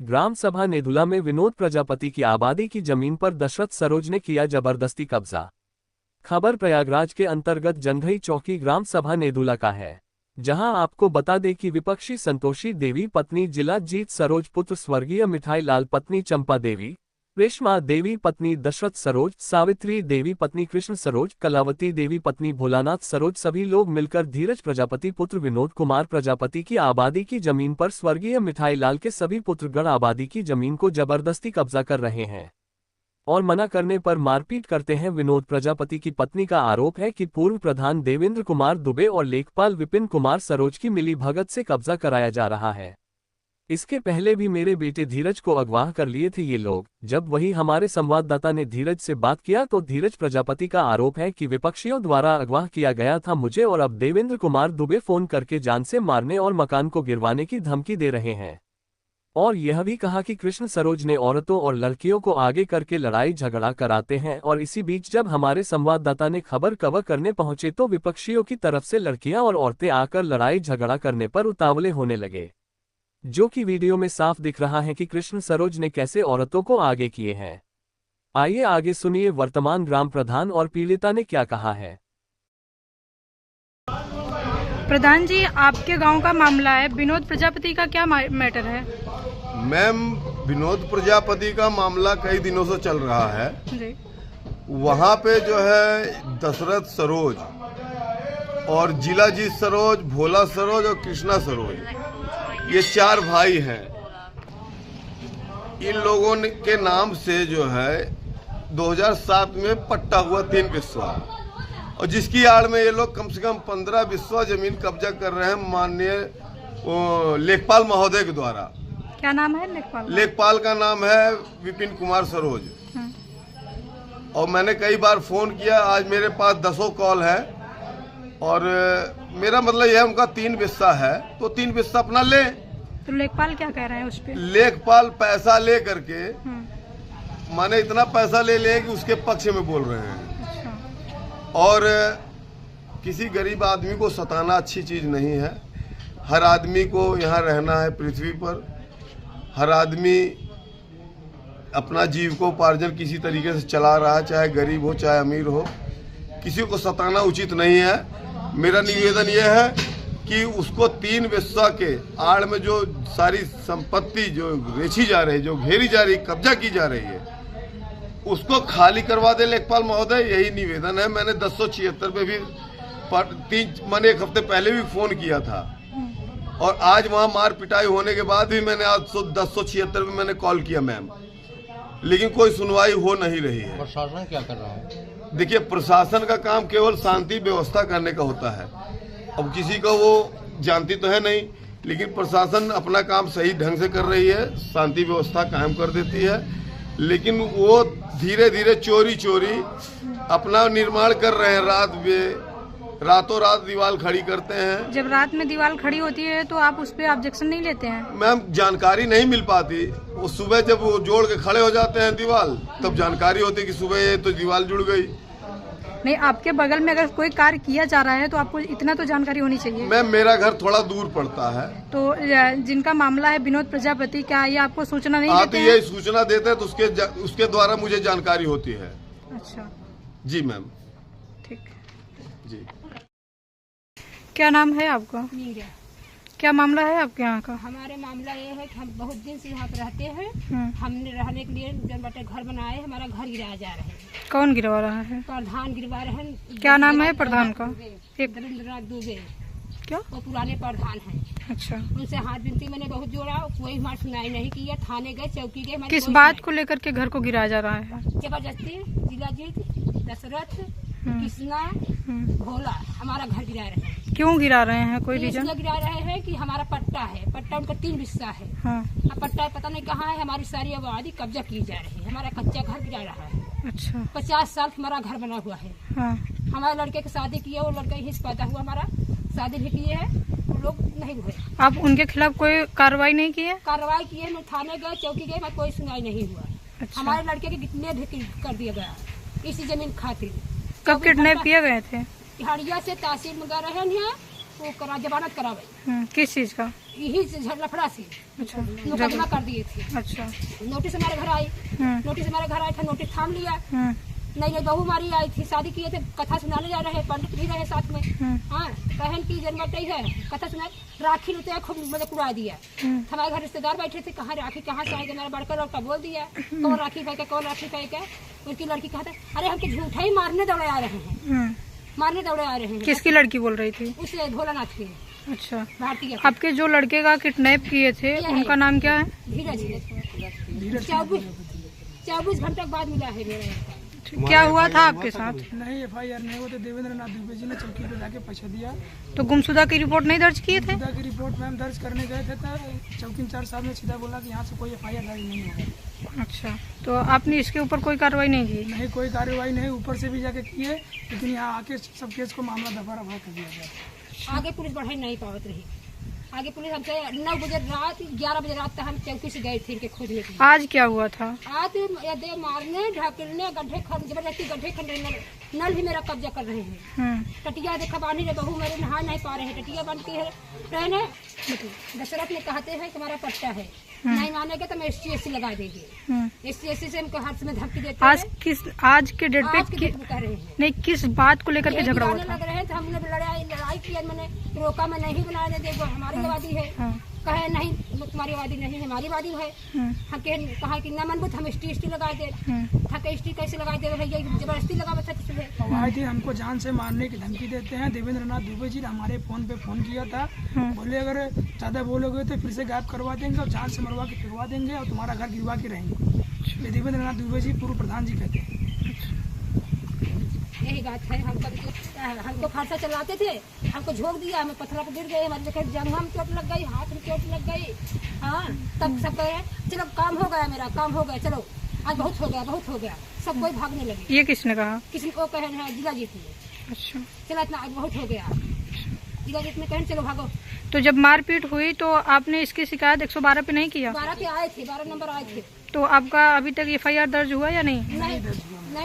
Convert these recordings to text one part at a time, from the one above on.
ग्राम सभा नेदुला में विनोद प्रजापति की आबादी की जमीन पर दशरथ सरोज ने किया जबरदस्ती कब्जा। खबर प्रयागराज के अंतर्गत जंघई चौकी ग्राम सभा नेदुला का है, जहां आपको बता दें कि विपक्षी संतोषी देवी पत्नी जिला जीत सरोज पुत्र स्वर्गीय मिठाई लाल पत्नी चंपा देवी, रेशमा देवी पत्नी दशरथ सरोज, सावित्री देवी पत्नी कृष्ण सरोज, कलावती देवी पत्नी भोलानाथ सरोज सभी लोग मिलकर धीरज प्रजापति पुत्र विनोद कुमार प्रजापति की आबादी की जमीन पर स्वर्गीय मिठाई लाल के सभी पुत्रगण आबादी की जमीन को जबरदस्ती कब्जा कर रहे हैं और मना करने पर मारपीट करते हैं। विनोद प्रजापति की पत्नी का आरोप है कि पूर्व प्रधान देवेंद्र कुमार दुबे और लेखपाल विपिन कुमार सरोज की मिली भगत से कब्जा कराया जा रहा है। इसके पहले भी मेरे बेटे धीरज को अगवा कर लिए थे ये लोग। जब वही हमारे संवाददाता ने धीरज से बात किया तो धीरज प्रजापति का आरोप है कि विपक्षियों द्वारा अगवा किया गया था मुझे और अब देवेंद्र कुमार दुबे फोन करके जान से मारने और मकान को गिरवाने की धमकी दे रहे हैं। और यह भी कहा कि कृष्ण सरोज ने औरतों और लड़कियों को आगे करके लड़ाई झगड़ा कराते हैं। और इसी बीच जब हमारे संवाददाता ने खबर कवर करने पहुंचे तो विपक्षियों की तरफ से लड़कियां और औरतें आकर लड़ाई झगड़ा करने पर उतावले होने लगे, जो कि वीडियो में साफ दिख रहा है कि कृष्ण सरोज ने कैसे औरतों को आगे किए हैं। आइए आगे सुनिए वर्तमान ग्राम प्रधान और पीड़िता ने क्या कहा है। प्रधान जी, आपके गांव का मामला है, विनोद प्रजापति का क्या मैटर है? मैम, विनोद प्रजापति का मामला कई दिनों से चल रहा है जी। वहाँ पे जो है दशरथ सरोज और जिला जीत सरोज, भोला सरोज और कृष्णा सरोज, ये 4 भाई हैं। इन लोगों के नाम से जो है 2007 में पट्टा हुआ 3 बिस्वा, और जिसकी आड़ में ये लोग कम से कम 15 बिस्वा जमीन कब्जा कर रहे हैं माननीय लेखपाल महोदय के द्वारा। क्या नाम है लेखपाल? लेखपाल का नाम है विपिन कुमार सरोज। और मैंने कई बार फोन किया, आज मेरे पास 10 कॉल है और मेरा मतलब यह उनका 3 बिस्सा है तो 3 बिस्सा अपना ले। तो लेखपाल क्या कह रहे हैं उस पे? लेखपाल पैसा ले करके माने इतना पैसा ले कि उसके पक्ष में बोल रहे हैं। अच्छा। और किसी गरीब आदमी को सताना अच्छी चीज नहीं है। हर आदमी को यहाँ रहना है पृथ्वी पर। हर आदमी अपना जीविकोपार्जन किसी तरीके से चला रहा है, चाहे गरीब हो चाहे अमीर हो। किसी को सताना उचित नहीं है। मेरा निवेदन यह है कि उसको 3 बिस्सा के आड़ में जो सारी संपत्ति जो रेछी जा रही, जो घेरी जा रही, कब्जा की जा रही है, उसको खाली करवा दे लेखपाल महोदय। यही निवेदन है। मैंने 1076 पे भी 1 हफ्ते पहले भी फोन किया था और आज वहाँ मार पिटाई होने के बाद भी मैंने आज 1076 में मैंने कॉल किया मैम, लेकिन कोई सुनवाई हो नहीं रही है। प्रशासन क्या कर रहा है? देखिए, प्रशासन का काम केवल शांति व्यवस्था करने का होता है। अब किसी का वो जानती तो है नहीं, लेकिन प्रशासन अपना काम सही ढंग से कर रही है, शांति व्यवस्था कायम कर देती है। लेकिन वो धीरे धीरे चोरी अपना निर्माण कर रहे हैं। रातों रात दीवार खड़ी करते हैं। जब रात में दीवार खड़ी होती है तो आप उस पर ऑब्जेक्शन नहीं लेते हैं? मैम, जानकारी नहीं मिल पाती। वो सुबह जब वो जोड़ के खड़े हो जाते हैं दीवार, तब जानकारी होती है कि सुबह ये तो दीवार जुड़ गई। नहीं, आपके बगल में अगर कोई कार्य किया जा रहा है तो आपको इतना तो जानकारी होनी चाहिए। मैम, मेरा घर थोड़ा दूर पड़ता है। तो जिनका मामला है विनोद प्रजापति, क्या ये आपको सूचना नहीं देते हैं? ये सूचना देते हैं तो उसके द्वारा मुझे जानकारी होती है। अच्छा जी मैम। ठीक जी। क्या नाम है आपका? मीरा। क्या मामला है आपके यहाँ का? हमारे मामला ये है कि हम बहुत दिन से यहाँ पे रहते हैं। हमने रहने के लिए जन बटे घर बनाए, हमारा घर गिराया जा रहा है। कौन गिरवा रहा है? प्रधान गिरवा रहे हैं। क्या नाम है प्रधान का? देवेंद्र दुबे। क्या? वो पुराने प्रधान हैं। अच्छा। उनसे हाथ विनती मैंने बहुत जोड़ा, कोई हमारी सुनाई नहीं की है। थाने गए, चौकी गए। किस बात को लेकर के घर को गिराया जा रहा है? जबरदस्ती जिला जीत, दशरथ, कृष्णा, भोला हमारा घर गिरा रहे हैं। क्यों गिरा रहे हैं? कोई रीजन? गिरा रहे हैं कि हमारा पट्टा है, पट्टा उनका 3 बिस्सा है। हाँ। अब पट्टा पता नहीं कहाँ है, हमारी सारी आबादी कब्जा की जा रही है। हमारा कच्चा घर गिरा रहा है। अच्छा। 50 साल हमारा घर बना हुआ है। हाँ। हमारे लड़के की शादी की है, वो लड़का यहीं से पैदा हुआ, हमारा शादी भी किए है, वो लोग नहीं हुए। आप उनके खिलाफ कोई कार्रवाई नहीं की है? कार्रवाई की है, मैं थाने गए, चौकी गए, मैं कोई सुनाई नहीं हुआ। अच्छा। हमारे लड़के के कितने भी कर दिया गया इसी जमीन खातिर। कब किडनैप किए गए थे? हड़िया से तहसील में गए रहे हैं, वो करा जमानत करावे। किस चीज का? यही लफड़ा से अच्छा, मुकदमा कर दिए थे। अच्छा, नोटिस हमारे घर आई, नोटिस हमारे घर आया था, नोटिस थाम लिया। नहीं बहू हमारी आई थी, शादी किए थे, कथा सुनाने जा रहे, पंडित भी रहे साथ में। हाँ, बहन की जन्मत है, कथा सुनाए, राखी रुपया खूब मतलब उड़ा दिया। हमारे घर रिश्तेदार बैठे थे, कहाँ राखी कहाँ से आएगा, मेरा बड़का लड़का बोल दिया कौन राखी कह के, कौन राखी कह के। उनकी लड़की कहा था अरे हम तो झूठा ही मारने दौड़े आ रहे हैं, मारने दौड़े आ रहे हैं। किसकी लड़की बोल रही थी? उसे भोलानाथ की। अच्छा, भारतीय। आपके जो लड़के का किडनैप किए थे उनका नाम क्या है? धीरज। 24 घंटे बाद मिला है मेरा। क्या हुआ था आपके साथ? नहीं, FIR नहीं हुआ, तो देवेंद्र नाथ दुबे जी ने चौकी पे जाके पैसा दिया। तो गुमशुदा की रिपोर्ट नहीं दर्ज किए थे? गुमशुदा की रिपोर्ट मैम दर्ज करने गए थे, तो चौकी इंचार्ज साहब ने सीधा बोला कि यहाँ से कोई FIR दर्ज नहीं होगा। अच्छा, तो आपने इसके ऊपर कोई कार्रवाई नहीं की? नहीं, कोई कार्रवाई नहीं, ऊपर से भी जाके किए, लेकिन यहाँ आके सब केस को मामला दफा रफा कर दिया गया। आगे पुलिस बढ़ाई नहीं पावत रही। आगे पुलिस हमसे 9 बजे रात 11 बजे रात तक हम चौकी से गए थे इनके खोजने के लिए। आज क्या हुआ था? आज ये मारने ढकेलने गड्ढे जबरदस्ती गड्ढे खंडे नल भी मेरा कब्जा कर रहे हैं। टटिया देखा बानी रे बहू मेरे नहा नहीं पा रहे हैं, टटिया बन के रहने। दशरथ ने कहते हैं कि हमारा पट्टा है, नहीं मानेगा तो मैं SC लगा देंगे। SC से हमको हाथ में धमकी देते हैं। आज के डेट पे कह रहे हैं नहीं, किस बात को लेकर के झगड़ा हुआ था? लग रहे हैं तो हमने लड़ाई किया, मैंने रोका, मैं नहीं बनाने देगा, हमारी आबादी है। कहे नहीं तुम्हारी आबादी नहीं, हमारी आबादी है। हम कहा कि न मनबूत हम ST लगा दे। थके ST कैसे लगा दे भैया, जबरदस्ती लगा आए थे, हमको जान से मारने की धमकी देते हैं। देवेंद्र नाथ दुबे जी ने हमारे फोन पे फोन किया था, बोले अगर ज्यादा बोलोगे तो फिर से गायब करवा देंगे और जान से मरवा के फिरवा देंगे और तुम्हारा घर गिरवा के रहेंगे। ये देवेंद्र नाथ दुबे जी पूर्व प्रधान जी कहते हैं। यही बात है। हमको फांसा चलाते थे, हमको झोंक दिया, हमें पत्थर पर गिर गए, हमारे जंघा में चोट लग गई, हाथ में चोट लग गई। हाँ, तब सब कहे चलो काम हो गया, मेरा काम हो गया, चलो आज बहुत हो गया, बहुत हो गया। सब कोई भागने लगे। ये किसने कहा? किसी को कहे है जिला जीत ने। अच्छा, चलो इतना आज बहुत हो गया, जिला जीत ने कहे चलो भागो। तो जब मारपीट हुई तो आपने इसकी शिकायत 112 पे नहीं किया? 12 पे आए थे, 12 नंबर आए थे। तो आपका अभी तक FIR दर्ज हुआ या नहीं? नहीं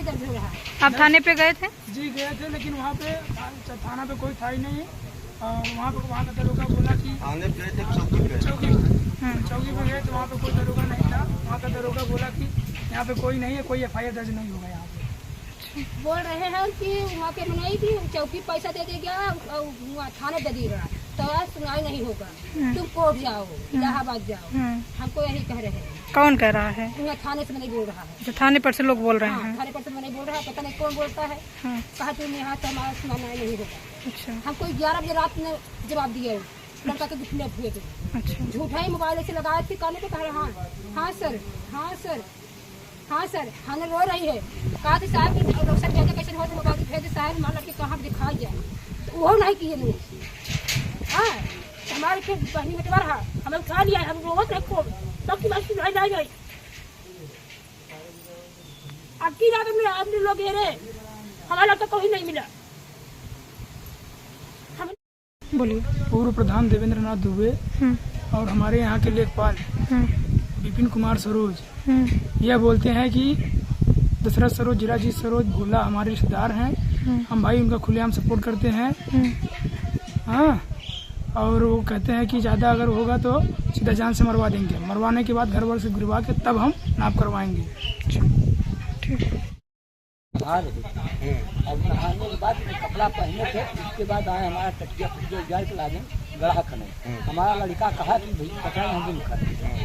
दर्ज हो रहा है। आप थाने पे गए थे? जी गए थे, लेकिन वहाँ पे थाना पे कोई था ही नहीं। और वहाँ का दरोगा बोला कि चौकी पे गए तो वहाँ पे कोई दरोगा नहीं था। वहाँ का दरोगा बोला कि यहाँ पे कोई नहीं है, कोई FIR दर्ज नहीं होगा यहाँ पे। बोल रहे हैं कि वहाँ पे नहीं थी, चौकी पैसा दे देगा और थाने दे देगा तो सुनाई नहीं होगा, तुम कोर्ट जाओ, इलाहाबाद जाओ। हमको यही कह रहे हैं। कौन कह रहा है? थाने से मैं नहीं बोल रहा है। जो थाने पर से लोग बोल रहे हैं? थाने पर से मैं नहीं बोल रहा है, पता नहीं कौन बोलता है। कहा तुम यहाँ से हमारा सुनाई नहीं होगा। अच्छा, हमको 11 बजे रात में जवाब दिया, लड़का के किडनैप हुए थे। अच्छा, झूठा ही मोबाइल से लगाए थे, काने पे कह रहे हाँ सर, हाँ सर, हाँ सर। हमें रो रही है, कहा थे साहब डॉक्टर भेजे कैसे हो तो मोबाइल भेजे साहब, हमारा लड़के कहाँ दिखाई जाए, तो वो नहीं किए लोग। हाँ, हमारे फिर बहनी में रहा, हमें उठा लिया, हम रोवत रहे को तब की बात सुनाई नहीं गई। अब की रात में आपने लोग घेरे, हमारा लड़का कोई नहीं मिला। बोलिए। पूर्व प्रधान देवेंद्र नाथ दुबे और हमारे यहाँ के लेखपाल विपिन कुमार सरोज यह बोलते हैं कि दशरथ सरोज, जिराजीत सरोज भोला हमारे रिश्तेदार हैं। हम भाई उनका खुलेआम सपोर्ट करते हैं। हाँ, और वो कहते हैं कि ज़्यादा अगर होगा तो सीधा जान से मरवा देंगे, मरवाने के बाद घर वाले से गिरवा के तब हम नाप करवाएंगे। अब नहाने के बाद कपड़ा पहने थे, उसके बाद आए हमारा टटिया फटिया जाए तो लागे गढ़ा खने। हमारा लड़का कहा कि भाई पता नहीं लिखा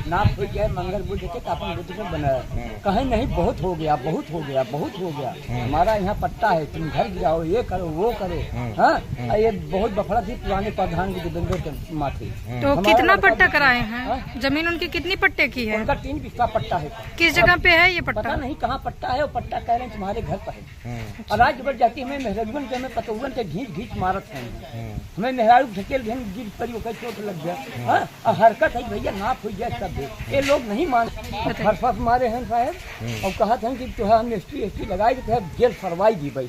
नाप हो गया, मंगल बुद्ध के अपन बुद्ध में बनाया। कहे नहीं बहुत हो गया, बहुत हो गया, बहुत हो गया, हमारा यहाँ पट्टा है, तुम घर गिराओ, ये करो वो करो। हाँ, ये बहुत बफड़ा थी पुराने प्रधान की देवेंद्र के माथे। तो कितना पट्टा कराए हैं? जमीन उनकी कितनी पट्टे की है? उनका 3 बिस्सा पट्टा है। किस जगह पे है ये पता पट्टा? नहीं कहाँ पट्टा है, वो पट्टा कह रहे हैं तुम्हारे घर पर है। और आज जब जाती हमें मेहरारू के, हमें पतौवन के घींच मारत है, हमें मेहरारू ढकेल गिर पड़ी, चोट लग गया। हाँ, और हरकत है भैया नाप हो गया सब, ये लोग नहीं मानते। फरफर मारे हैं साहब और कहा था कि तुहे हम ST लगाए थे, जेल फरवाई दी भाई,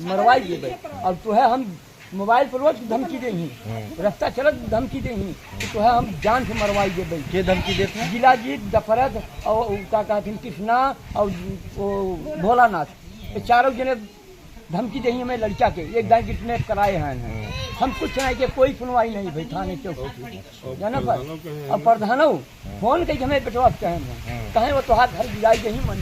मरवाई दी भाई, और तुहे हम मोबाइल पर रोज धमकी दे ही, रास्ता चलत धमकी दे ही, तो है हम जान से मरवाई दे भाई। के धमकी देते हैं? जिलाजीत, दफरत और क्या कहते हैं कृष्णा और भोलानाथ, ये चारों जने धमकी दी हमें लड़का के एक दाई किडनैप कराए हैं। हम कुछ नहीं के कोई सुनवाई नहीं भाई थाने चौक जाना पर अब प्रधानो फोन कही हमें बेटवा कहें वो तुहार घर गिराई यही मन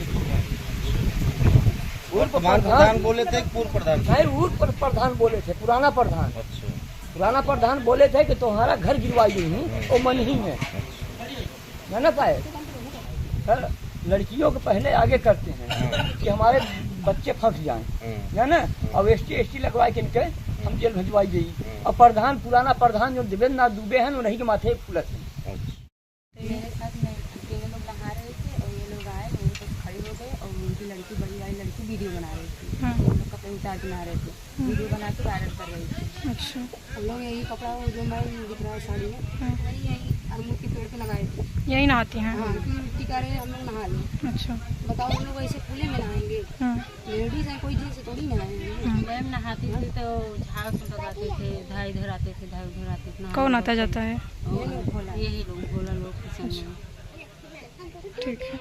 प्रधान बोले थे पूर्व प्रधान नहीं पूर्व प्रधान बोले थे पुराना प्रधान बोले थे कि तुम्हारा घर गिरवाई नहीं वो मन ही में जाना पाए। लड़कियों को पहले आगे करते हैं कि हमारे बच्चे फंस जाएं है ना। अब एसटी लगवाए के इनके हम जेल भिजवाई गई। और प्रधान पुराना प्रधान जो देवेंद्र नाथ दुबे हैं उन्हीं के माथे पुलिस है। मेरे साथ में अकेले लोग नहा रहे थे और ये लोग आए मेरे पास खड़े हो गए और उनकी लड़की बड़ी वाली लड़की वीडियो बना रही थी। हम लोग कपड़े उतार के नहा रहे थे, वीडियो बना के वायरल कर रही थी। अच्छा। हम लोग यही कपड़ा जो मैं दिख रहा है साड़ी में वही यही अमरूद के पेड़ पे लगाए थे। यही नहाती हैं? हाँ क्यों मिट्टी का रहे हम लोग नहा लें। अच्छा। बताओ हम लोग ऐसे खुले में नहाएंगे? लेडीज है कोई जिनसे थोड़ी नहाएंगे। मैम नहाती थी तो झाड़ लगाते थे, इधर आते थे उधर आते थे। कौन आता जाता है? यही लोग भोला लोग। ठीक है।